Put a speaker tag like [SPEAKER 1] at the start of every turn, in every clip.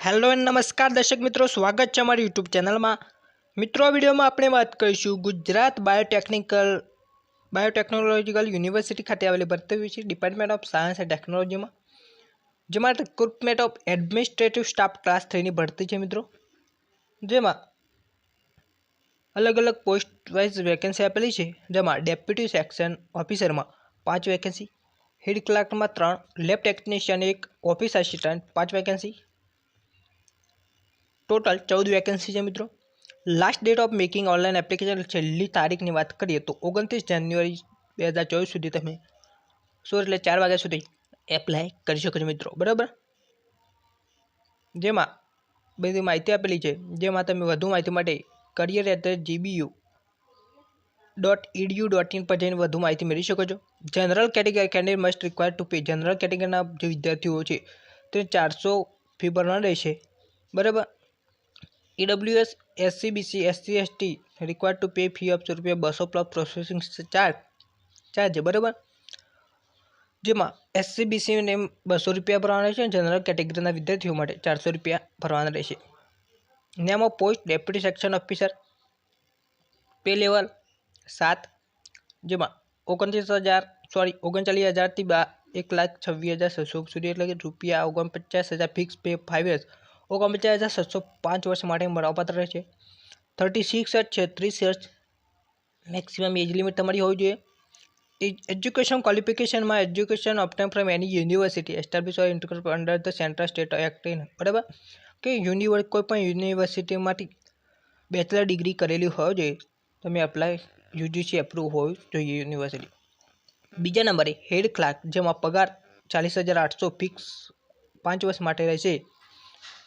[SPEAKER 1] Hello and नमस्कार दर्शक मित्रों, स्वागत है हमारी यूट्यूब चैनल में। मित्रों, वीडियो में आपणे बात करीशुं गुजरात बायोटेक्नोलॉजिकल यूनिवर्सिटी खाते आवेली भरती विषय department of science and technology में, जेमां recruitment of administrative staff class 3 ની ભરતી છે મિત્રો। જેમાં अलग अलग पोस्ट वाइज वेकेन्सी आपेली है, जेमां डेप्यूटी सेक्शन ऑफिसर में 5 वेकेन्सी, हेड क्लार्क में 3, lab technician 1, office assistant 5 vacancy, total 14 vacancy है मित्रों। Last date of making online application छेल्ली तारीखनी बात करिए तो 29 जान्युआरी 2024 सुधी तमे 4 वाग्या सुधी एप्लाय करी शको छो मित्रों, बराबर। जेमां बधी माहिती आपेली है, जेमां तमे वधु माहिती माटे career@gbu.edu.in पर जईने वधु माहिती मेळवी शको छो। General category candidate must require to pay, general कैटेगरीना जे विद्यार्थीओ छे ते 400 फी भरवानी रहेशे, बराबर। EWS, SC, BC, SC, ST require to pay fee of ₹100 200 plus processing charge, बराबर। जेमां SC, BC ने ₹200 भरवाना रहेशे, जनरल कैटेगरीना विद्यार्थीओ माटे ₹400 भरवाना रहेशे। Name of post deputy section officer, pay level 7, जेमां 39,000 થી 1,26,600 सुधी, एटले के ₹49,000 फिक्स पे 5 years, 49,700 5 वर्ष माटे મળવાપાત્ર રહેશે। 36 years 36 years maximum age limit तमारी होवी जोईए। एज्युकेशन क्वॉलिफिकेशन में education obtain from any university establish or interpret under the central state act, बराबर कि कोईपण यूनिवर्सिटी में बेचलर डिग्री करेली हो जोईए, तमे एप्लाय UGC एप्रूव हो जोईए यूनिवर्सिटी। बीजा नंबरे हेड क्लार्क, जेमां पगार 40,800 फिक्स 5 वर्ष माटे रहेशे,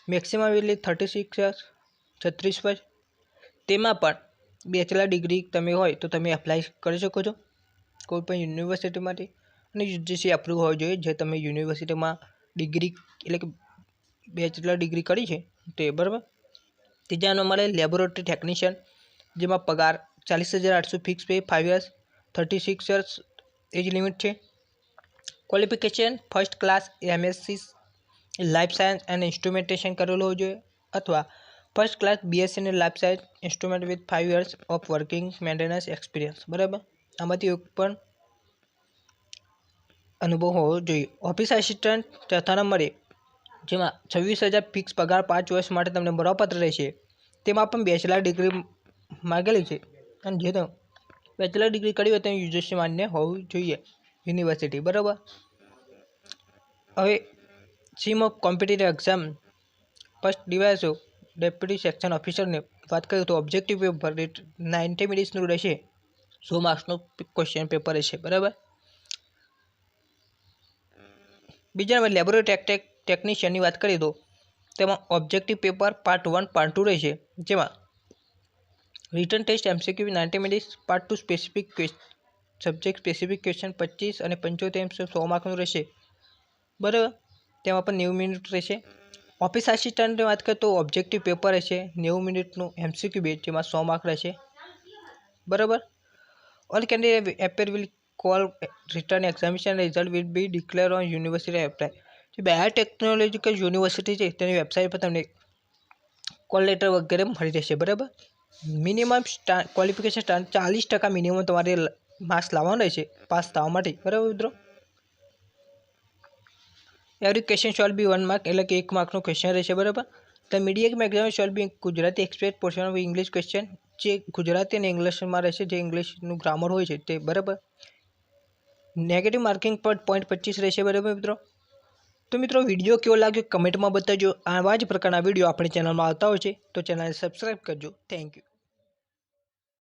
[SPEAKER 1] मैक्सिमम एटले 36 years 36 वर्ष। तेमां पण बेचलर डिग्री तमे होय तो तमे एप्लाय करी शको छो कोईपण यूनिवर्सिटी माटे, अने UGC एप्रूव होवो जोईए जे तमे यूनिवर्सिटी में डिग्री एटले के बेचलर डिग्री करी छे ते, बराबर। तीजा नंबरे लेबोरेटरी टेक्निशियन, जेमां पगार 40,800 फिक्स पे 5 years 36 years एज लिमिट है। Qualification first class MSc life science and instrumentation करेलो हो जोईए, अथवा first class BSc in life science instrument with 5 years of working maintenance experience, बराबर। आमांथी एक पण अनुभव होवो जोईए। ऑफिस असिस्टंट चौथा नंबरे, जेमां 26,000 फिक्स पगार 5 वर्ष माटे तमने મળવાપાત્ર रहेशे, तेमां पण बेचलर डिग्री मांगेली छे, अने जे बेचलर डिग्री करी होय तो UGC मान्य होवी जोईए यूनिवर्सिटी, बराबर। हवे scheme of competitive exam first device deputy section officer ने बात करें तो ऑब्जेक्टिव पेपर 90 मिनिट्स रहेशे, 100 मार्क्स क्वेश्चन पेपर रहेशे, बराबर। बीजा नंबर लेबोरेटरी टेक्निशियन की बात करिए तो तेमां ऑब्जेक्टिव पेपर पार्ट 1 पार्ट 2 रहेशे, जेमां written test MCQ 90 minutes, part 2 specific subject specific question 25 और 75 100 मार्क्स रहेशे, बराबर। तेमां पण 90 मिनिट रहेशे। ऑफिस असिस्टंट की बात करें तो ऑब्जेक्टिव पेपर रहेशे 90 मिनिटनु MCQ बेस, जेमां 100 मार्क्स रहेशे, बराबर। All candidate appear will call return examination result will be declare on university apply. जो बायोटेक्नोलॉजिकल यूनिवर्सिटी है तेनी वेबसाइट पर तमने कॉल लेटर वगैरह मळी रहेशे, बराबर। मिनिमम क्वॉलिफिकेशन 40% मिनिमम तमारे मार्क्स लाववाना रहेशे पास थवा माटे, बराबर मित्रों। Every question shall be 1 mark, एटले के 1 मार्कनो क्वेश्चन रहेशे, बराबर। The medium exam shall be Gujarati expect portion of English question, जे गुजराती और इंग्लिश में रहेशे, जे इंग्लिशनु ग्रामर होय छे ते, बराबर। नेगेटिव मार्किंग पर 0.25 रहेशे, बराबर मित्रों। तो मित्रों, वीडियो केवो लाग्यो कमेंट में बताजो। आवा ज प्रकारना वीडियो अपनी चेनल में आवता होय छे तो चेनल ने सब्सक्राइब करजो। Thank you.